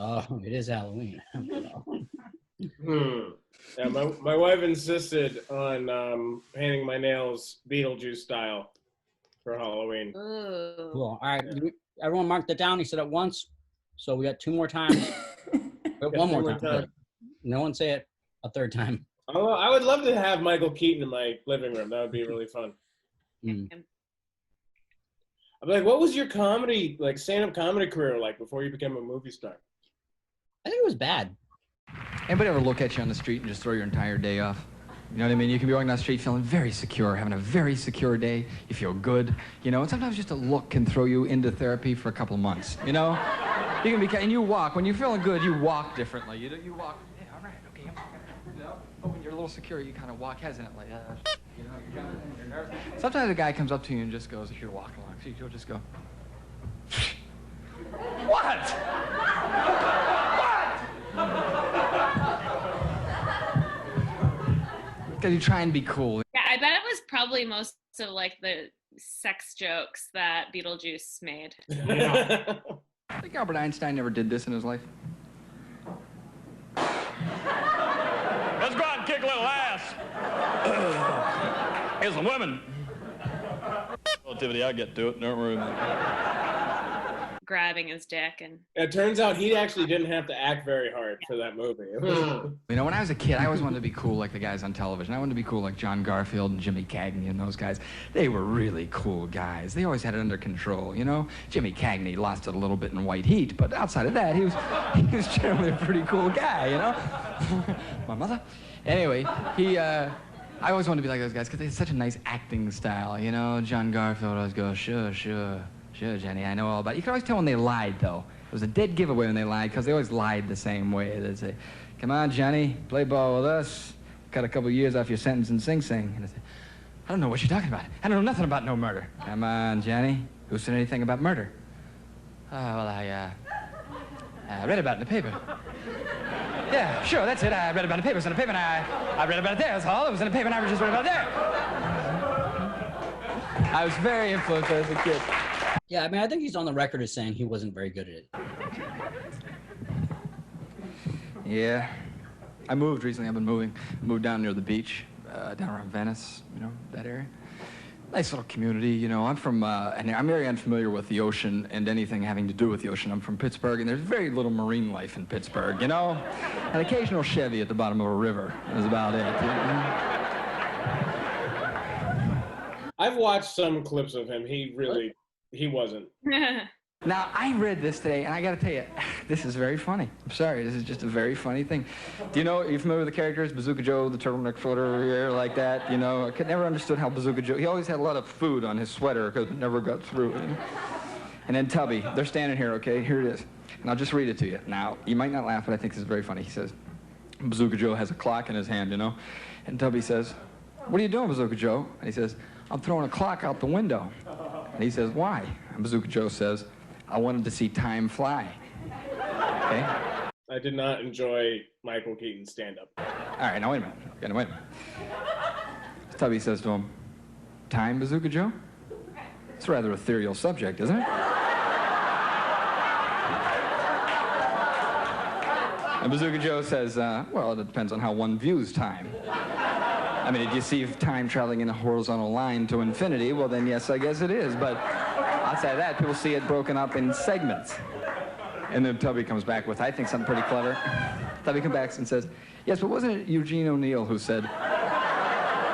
Oh, it is Halloween. Yeah, my wife insisted on painting my nails Beetlejuice style for Halloween. Ooh. Cool. All right, everyone marked it down. He said it once, so we got 2 more times. One more time. No one say it a third time. Oh, I would love to have Michael Keaton in my living room. That would be really fun. Mm. I'm like, what was your comedy, like stand-up comedy career like before you became a movie star? I think it was bad. Anybody ever look at you on the street and just throw your entire day off? You know what I mean? You can be walking down the street feeling very secure, having a very secure day. You feel good, you know, and sometimes just a look can throw you into therapy for a couple of months, you know? You can be, and you walk, when you're feeling good, you walk differently. You walk, yeah, all right, okay, you know? But when you're a little secure, you kind of walk hesitantly. You know, you're nervous. Sometimes a guy comes up to you and just goes, if you're walking along, you'll just go, what? Because you try and be cool. Yeah, I bet it was probably most of like the sex jokes that Beetlejuice made. I think Albert Einstein never did this in his life. Let's go out and kick a little ass. Here's some women. Relativity, I get to it. Don't worry. Grabbing his dick and. It turns out he actually didn't have to act very hard for that movie. You know, when I was a kid, I always wanted to be cool like the guys on television. I wanted to be cool like John Garfield and Jimmy Cagney and those guys. They were really cool guys. They always had it under control, you know? Jimmy Cagney lost it a little bit in White Heat, but outside of that, he was generally a pretty cool guy, you know? My mother? Anyway, I always wanted to be like those guys because they had such a nice acting style, you know? John Garfield always goes, sure, Jenny, I know all about it. You could always tell when they lied, though. It was a dead giveaway when they lied, because they always lied the same way. They'd say, come on, Johnny, play ball with us. Cut a couple years off your sentence in Sing Sing. And I'd say, I don't know what you're talking about. I don't know nothing about no murder. Come on, Johnny. Who said anything about murder? Oh, well, I read about it in the paper. Yeah, sure, that's it. I read about it in the paper. It was in the paper, and I read about it there. That's all. It was in the paper, and I just read about it there. I was very influenced as a kid. Yeah, I mean, I think he's on the record as saying he wasn't very good at it. Yeah. I moved recently. I've been moving. Moved down near the beach, down around Venice, you know, that area. Nice little community, you know. I'm from, and I'm very unfamiliar with the ocean and anything having to do with the ocean. I'm from Pittsburgh, and there's very little marine life in Pittsburgh, you know? An occasional Chevy at the bottom of a river is about it. You know? I've watched some clips of him. He wasn't. Now, I read this today, and I got to tell you, this is very funny. I'm sorry, this is just a very funny thing. Do you know, are you familiar with the characters? Bazooka Joe, the turtleneck footer, like that, you know? I never understood how Bazooka Joe, he always had a lot of food on his sweater because it never got through. You know? And then Tubby, they're standing here, okay? Here it is. And I'll just read it to you. Now, you might not laugh, but I think this is very funny. He says, Bazooka Joe has a clock in his hand, you know? And Tubby says, what are you doing, Bazooka Joe? And he says, I'm throwing a clock out the window. And he says, why? And Bazooka Joe says, I wanted to see time fly. Okay? I did not enjoy Michael Keaton's stand-up. All right, now wait a minute. Okay, now wait a minute. Tubby says to him, time, Bazooka Joe? It's a rather ethereal subject, isn't it? And Bazooka Joe says, well, it depends on how one views time. I mean, if you see time traveling in a horizontal line to infinity, well, then yes, I guess it is. But outside of that, people see it broken up in segments. And then Tubby comes back with, I think, something pretty clever. Tubby comes back and says, yes, but wasn't it Eugene O'Neill who said,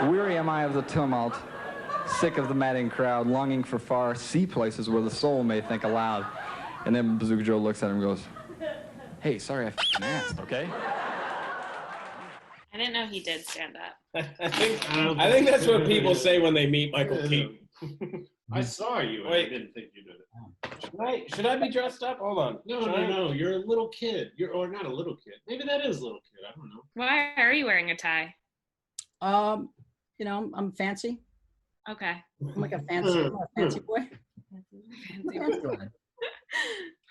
weary am I of the tumult, sick of the madding crowd, longing for far sea places where the soul may think aloud. And then Bazooka Joe looks at him and goes, hey, sorry I f***ing asked, okay? I didn't know he did stand up. I think that's what people say when they meet Michael Keaton. I saw you and I didn't think you did it. Should I be dressed up? Hold on. No. You're a little kid. Or not a little kid. Maybe that is a little kid. I don't know. Why are you wearing a tie? You know, I'm fancy. Okay. I'm like a fancy boy. Fancy boy.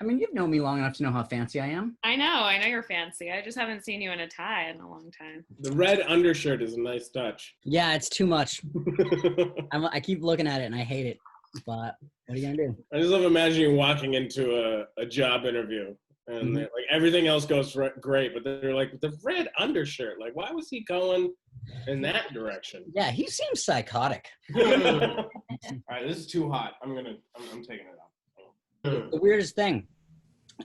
I mean, you've known me long enough to know how fancy I am. I know you're fancy. I just haven't seen you in a tie in a long time. The red undershirt is a nice touch. Yeah, it's too much. I keep looking at it and I hate it. But what are you gonna do? I just love imagining you walking into a job interview and like everything else goes great, but they're like the red undershirt. Like, why was he going in that direction? Yeah, he seems psychotic. All right, this is too hot. I'm taking it off. The weirdest thing,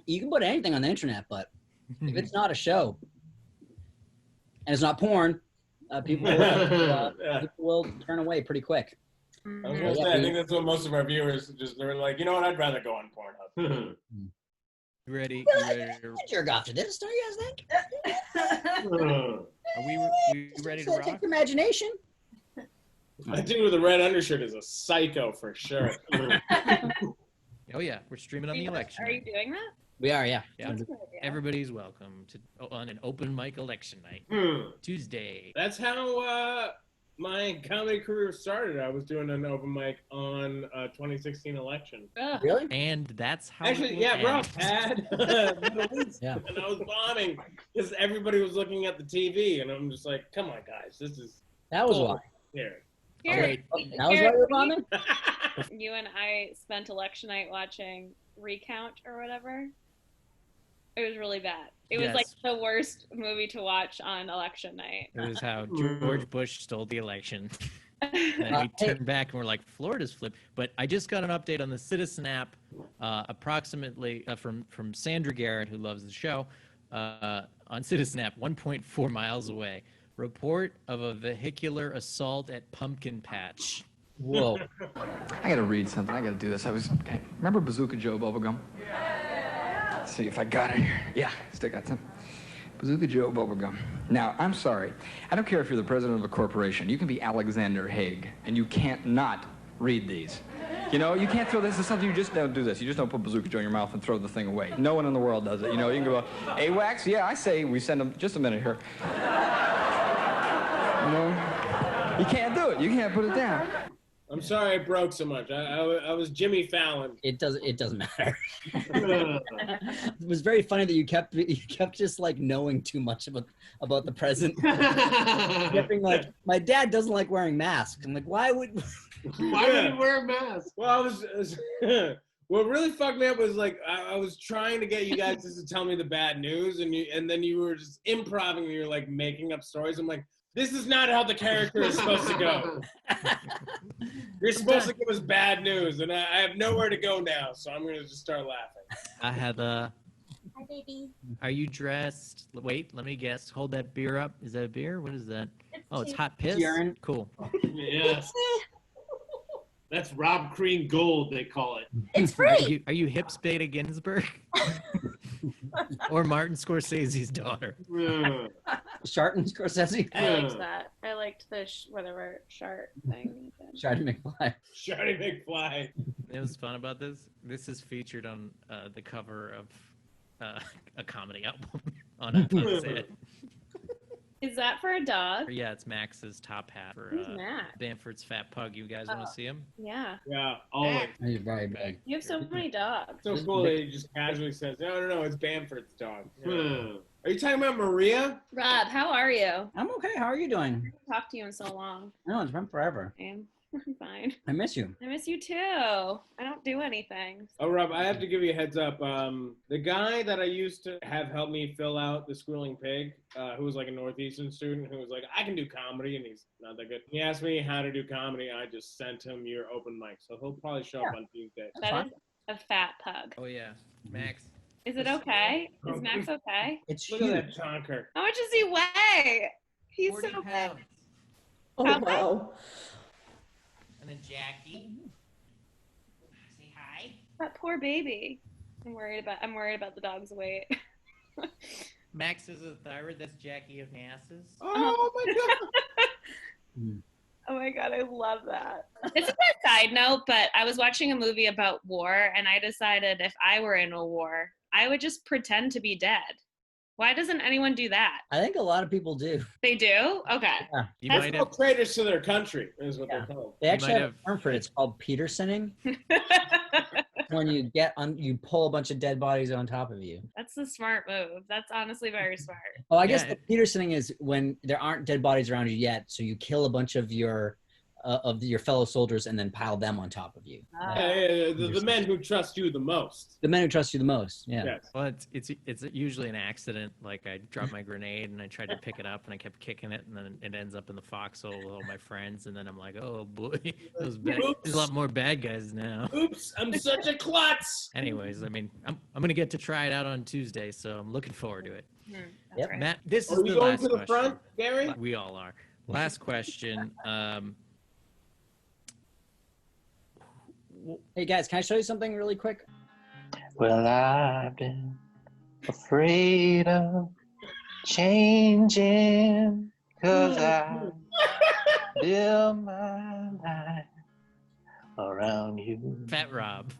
you can put anything on the internet, but if it's not a show and it's not porn, people will turn away pretty quick. I was gonna say, I think that's what most of our viewers they're like, you know what, I'd rather go on Pornhub. You ready? Jerk off to this, don't you guys think? Are we ready to rock? Take imagination. I think with the red undershirt is a psycho for sure. Oh yeah, we're streaming on the election. Are you doing that? We are, yeah. Everybody's welcome on an open mic election night, Tuesday. That's how my comedy career started. I was doing an open mic on 2016 election. Really? And that's how. Actually, yeah, bro. Yeah. And I was bombing because everybody was looking at the TV, and I'm just like, come on, guys, That was why. here. That was why you were bombing? You and I spent election night watching Recount or whatever. It was really bad. It was like the worst movie to watch on election night. It was how George Bush stole the election. And we turned back and we're like, Florida's flipped. But I just got an update on the Citizen app, approximately from Sandra Garrett, who loves the show, on Citizen app, 1.4 miles away. Report of a vehicular assault at Pumpkin Patch. Whoa. I gotta read something. I gotta do this. Remember Bazooka Joe bubblegum? Let's see if I got it here. Yeah, still got some. Bazooka Joe bubblegum. Now, I'm sorry. I don't care if you're the president of a corporation. You can be Alexander Haig, and you can't not read these. You know, you can't throw this. This is something you just don't do this. You just don't put Bazooka Joe in your mouth and throw the thing away. No one in the world does it. You know, you can go, AWACS? Yeah, I say we send them. Just a minute here. You know, you can't do it. You can't put it down. I'm sorry I broke so much. I was Jimmy Fallon. It doesn't matter. It was very funny that you kept just like knowing too much about the present. Keeping like, my dad doesn't like wearing masks. I'm like, why would he wear a mask? Well, what really fucked me up was like I was trying to get you guys just to tell me the bad news, and then you were just improvising and you were like making up stories. I'm like, this is not how the character is supposed to go. You're supposed to give us bad news, and I have nowhere to go now, so I'm gonna just start laughing. I have a. Hi, baby. Are you dressed? Wait, let me guess. Hold that beer up. Is that a beer? What is that? It's hot piss. Urine. Cool. Yes. That's Rob Crean Gold, they call it. It's free. Are you Hips Beta Ginsburg? Or Martin Scorsese's daughter? Sharton Scorsese? I liked that. I liked the whatever shart thing. Sharton McFly. Shardy McFly. It was fun about this. This is featured on the cover of a comedy album on a set. Is that for a dog? Yeah, it's Max's top hat for Who's Max? Bamford's Fat Pug. You guys want to see him? Yeah. Yeah, always. He's very big. You have so many dogs. So cool that he just casually says, no, it's Bamford's dog. Yeah. Are you talking about Maria? Rob, how are you? I'm okay. How are you doing? I haven't talked to you in so long. No, it's been forever. I'm fine. I miss you. I miss you too. I don't do anything. Oh, Rob, I have to give you a heads up. The guy that I used to have help me fill out the Squealing Pig, who was like a Northeastern student, who was like, I can do comedy, and he's not that good. He asked me how to do comedy, and I just sent him your open mic, so he'll probably show up on Tuesday. That is a fat pug. Oh yeah, Max. Is it okay? Is Max okay? It's Look huge. at that chonker. How much does he weigh? He's 40 so big. pounds. Oh, wow. And then Jackie. Say hi. That poor baby. I'm worried about the dog's weight. Max is a thyroid. That's Jackie of Nass's. Oh, my God. Oh my God, I love that. This is a side note, but I was watching a movie about war, and I decided if I were in a war, I would just pretend to be dead. Why doesn't anyone do that? I think a lot of people do. They do? Okay. Yeah. You That's might All have. traitors to their country is what Yeah. they're called. They actually might have a have- term for it. It's called Petersoning. When you you pull a bunch of dead bodies on top of you. That's the smart move. That's honestly very smart. Oh, I guess Yeah. the Petersoning is when there aren't dead bodies around you yet, so you kill a bunch of your of your fellow soldiers and then pile them on top of you. The men who trust you the most. The men who trust you the most. Yeah. Yes. Well, it's usually an accident. Like I dropped my grenade and I tried to pick it up and I kept kicking it and then it ends up in the foxhole with all my friends and then I'm like, oh boy, there's a lot more bad guys now. Oops, I'm such a klutz. Anyways, I mean, I'm gonna get to try it out on Tuesday, so I'm looking forward to it. Yep. Right. Matt, this is Are we the going last to the question. front, Gary? We all are. Last question. Hey guys, can I show you something really quick? Well, I've been afraid of changing, 'cause I build my life around you. Fat Rob.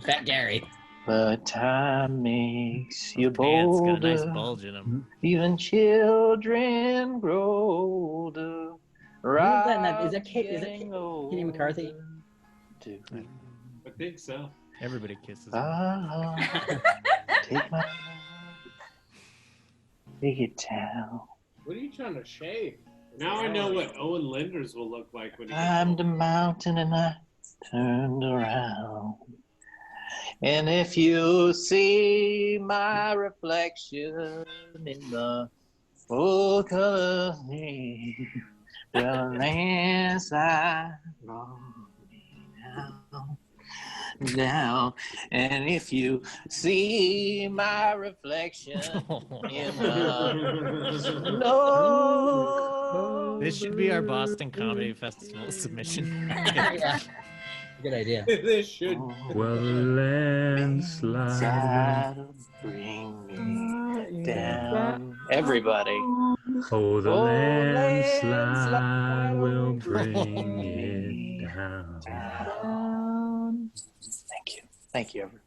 Fat Gary. But time makes you Pants got a bolder. nice bulge in them. Even children grow older. that in that- is that Rob's Kate- is that getting Katie McCarthy? older, too. I think so. Everybody kisses. Ah, take my hand, take it down. What are you trying to shave? Now I know what Owen Linders will look like when he gets Climbed older. the mountain and I turned around. And if you see my reflection in the full color sea, well, landslide on me now. And if you see my reflection in the snow, This should be our Boston Comedy Festival submission. Yeah. Good idea. This should. Well, landslide. try to bring me down. Everybody. Oh, the Oh, landslide will landslide bring it down. Thank you. Thank you, everybody.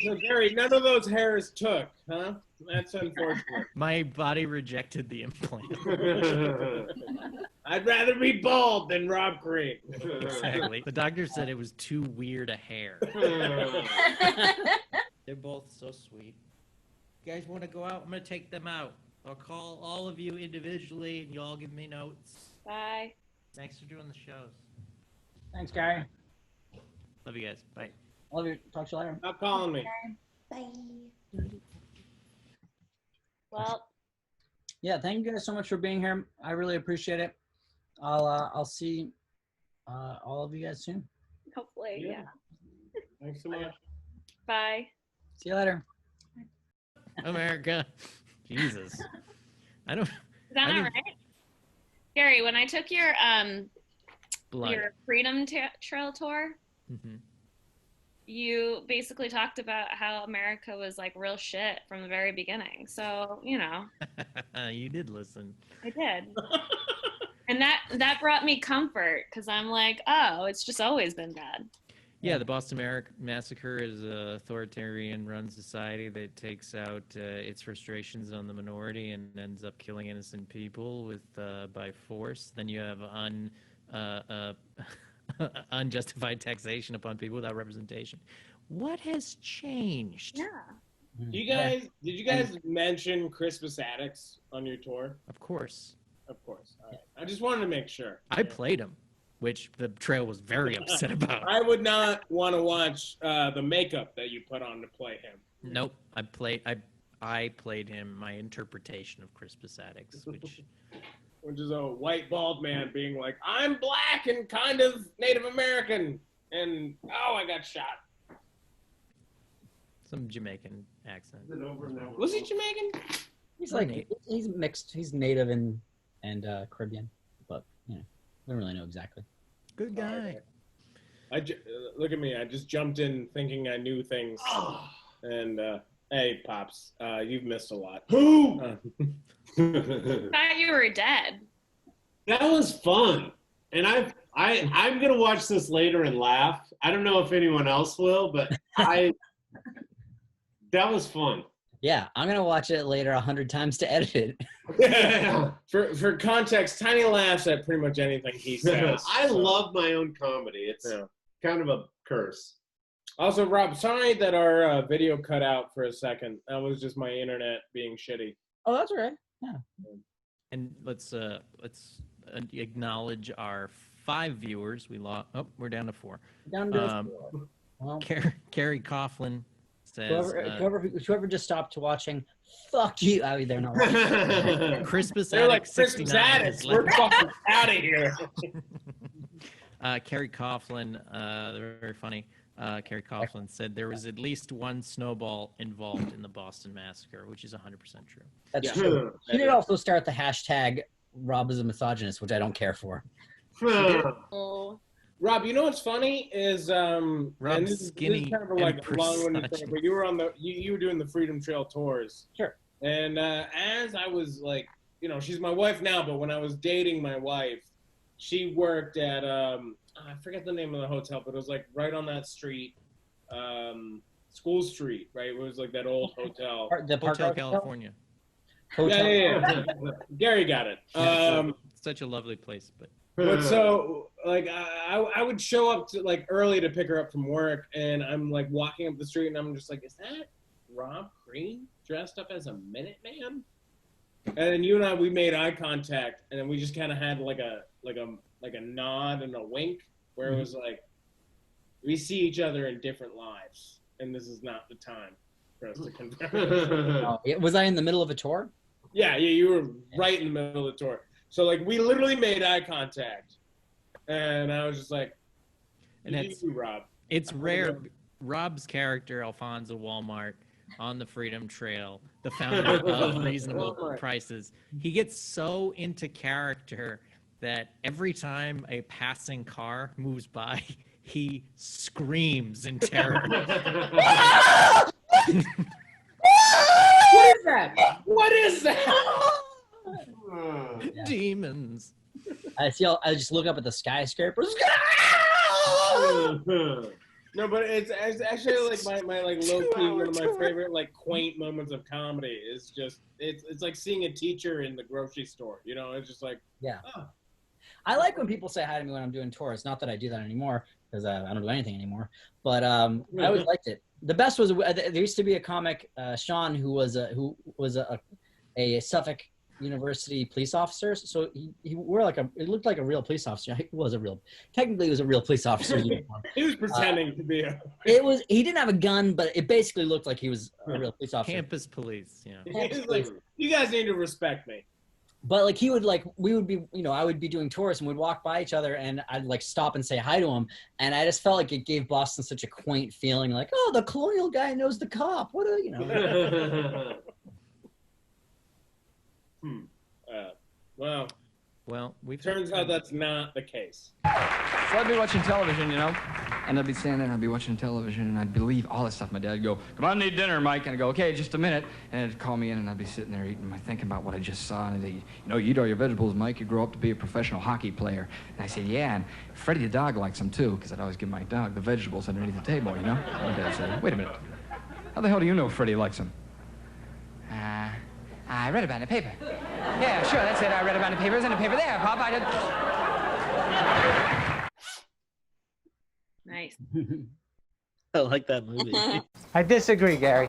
So, Gary, none of those hairs took, huh? That's unfortunate. My body rejected the implant. I'd rather be bald than Rob Crean. Exactly. The doctor said it was too weird a hair. They're both so sweet. You guys want to go out? I'm going to take them out. I'll call all of you individually and you all give me notes. Bye. Thanks for doing the shows. Thanks, Gary. Love you guys. Bye. Love you. Talk to you later. Stop calling me. Bye. Well, Yeah, thank you guys so much for being here. I really appreciate it. I'll see all of you guys soon. hopefully, yeah. Thanks so much. Bye. See you later. America. Jesus. I don't. Is that I not didn't- right? Gary, when I took your Blood. Freedom Trail tour, Mhm. you basically talked about how America was like real shit from the very beginning. So, you know, You did listen. I did. And that brought me comfort because I'm like, oh, it's just always been bad. Yeah, the Boston Massacre is an authoritarian-run society that takes out its frustrations on the minority and ends up killing innocent people with by force. Then you have unjustified taxation upon people without representation. What has changed? Yeah. Did you guys mention Christmas Addicts on your tour? Of course. Of course. All right. I just wanted to make sure. I played him, which the trail was very upset about. I would not want to watch the makeup that you put on to play him. Nope. I played him my interpretation of Christmas Addicts, which Which is a white bald man being like, I'm black and kind of Native American. And, oh, I got shot. some Jamaican accent. Was he Jamaican? He's like he's mixed. He's native and Caribbean, but you know, I don't really know exactly. Good guy. Look at me. I just jumped in thinking I knew things. And, hey, Pops, you've missed a lot. Who? Thought you were dead. That was fun. And I'm gonna watch this later and laugh. I don't know if anyone else will, but that was fun. Yeah, I'm gonna watch it later 100 times to edit it. For context, Tiny laughs at pretty much anything he says. I love my own comedy. It's kind of a curse. Also, Rob, sorry that our video cut out for a second. That was just my internet being shitty. Oh, that's all right. Yeah. And let's acknowledge our 5 viewers. We lost. Oh, we're down to 4. Down to 4. Well, Carrie Coughlin says. Whoever just stopped watching, fuck you. I mean, they're not watching. Crispus They're like Attic Christmas 69 addicts. has We're left. fucking out of here. Carrie Coughlin, they're very funny. Carrie Coughlin said there was at least one snowball involved in the Boston Massacre, which is 100% true. That's true. She did also start the hashtag Rob is a misogynist, which I don't care for. Rob, you know what's funny is Rob's and this is skinny kind of like and a long-winded thing, misogynist. but you were on the you were doing the Freedom Trail tours. Sure. And as I was like, you know, she's my wife now, but when I was dating my wife, she worked at I forget the name of the hotel, but it was like right on that street, School Street, right? It was like that old hotel. The Park Hotel Hotel? California. Hotel. Yeah. Gary got it. It's such a lovely place, but So like I would show up to like early to pick her up from work, and I'm like walking up the street, and I'm just like, is that Rob Crean dressed up as a Minuteman? And then you and I, we made eye contact, and then we just kind of had like a nod and a wink, where it was like, we see each other in different lives, and this is not the time for us to confirm. Was I in the middle of a tour? Yeah, you were right in the middle of the tour. So like we literally made eye contact, and I was just like, and it's Rob. It's rare. Rob's character, Alfonso Walmart, on the Freedom Trail, the founder of Reasonable Prices, he gets so into character that every time a passing car moves by, he screams in terror. What is that? What is that? Demons. I just look up at the skyscrapers. No, but it's actually like my like low key one of my favorite like quaint moments of comedy is just it's like seeing a teacher in the grocery store. You know, it's just like oh. I like when people say hi to me when I'm doing tours. Not that I do that anymore because I don't do anything anymore. But I always liked it. The best was there used to be a comic, Sean, who was a Suffolk University police officer. So he wore it looked like a real police officer. Technically he was a real police officer uniform. He was pretending to be he didn't have a gun, but it basically looked like he was a real police officer. Campus police, He's like, you guys need to respect me. But like we would be, I would be doing tours and we'd walk by each other and I'd like stop and say hi to him. And I just felt like it gave Boston such a quaint feeling, like, oh, the colonial guy knows the cop. What a, Well, turns out that's not the case. So I'd be watching television, and I'd be standing there and I'd be watching television and I'd believe all this stuff. My dad would go, come on, I need dinner, Mike. And I'd go, okay, just a minute. And he'd call me in and I'd be sitting there eating, thinking about what I just saw. And he'd say, you eat all your vegetables, Mike. You grow up to be a professional hockey player. And I said, yeah, and Freddie the dog likes them too, because I'd always give my dog the vegetables underneath the table, My dad said, wait a minute. How the hell do you know Freddie likes them? I read about it in the paper. Yeah, sure, that's it. I read about it in the paper. It's in the paper there, Pop. I did. Nice. I like that movie. I disagree, Gary.